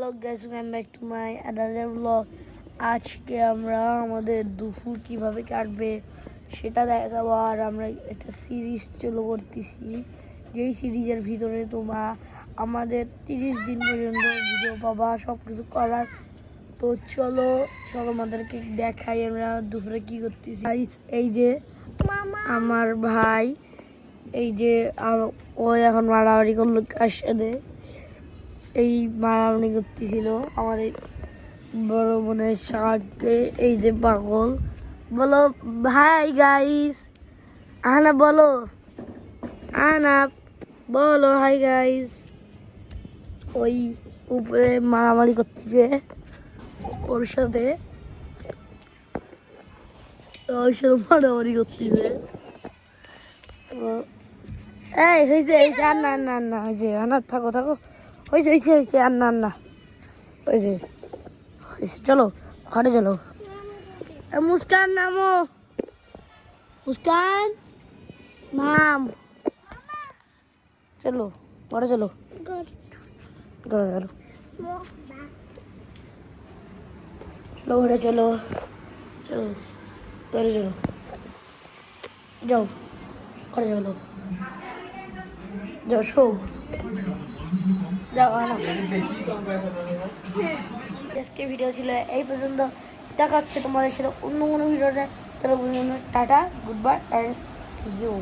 Hello guys, welcome back to my another blog. আজকে আমরা আমাদের দুপুর কিভাবে কাটবে সেটা দেখাবো। আর আমরা একটা সিরিজ চালু করতেছি, যেই সিরিজের ভিতরে তোমরা আমাদের 30 দিন পর্যন্ত ভিডিও পাবা, সব কিছু করার। তো চলো আমাদেরকে দেখাই আমরা দুপুরে কি করতেছি। এই যে আমার ভাই, এই যে ও এখন মারামারি করলো কার সাথে, এই মারামারি করতেছিল আমাদের বড় বোনের সাথে। এই যে পাগল, বলো ভাই গাইস, আনা বলো, আনা বলো হাই গাইস। ওই উপরে মারামারি করতেছে ওর সাথে, মারামারি করতেছে। তো এই হয়েছে হয়েছে, আন্না আন্না আন্না হয়েছে, আন্না থাকো থাকো, হয়েছে হয়েছে হয়েছে, আন্না আন্না হয়েছে হয়েছে। চলো ঘরে চলো। মুস্কান নামো, মুস্কান নাম, চলো ঘরে চলো, ঘরে চলো, চলো ঘরে চলো, চলো ঘরে চলো, যাও ঘরে চলো, যাও শো, যাও আনা। আজকে ভিডিও ছিল এই পর্যন্ত, দেখাচ্ছে তোমাদের সাথে অন্য কোনো ভিডিওতে। তাহলে tata, good bye and see you.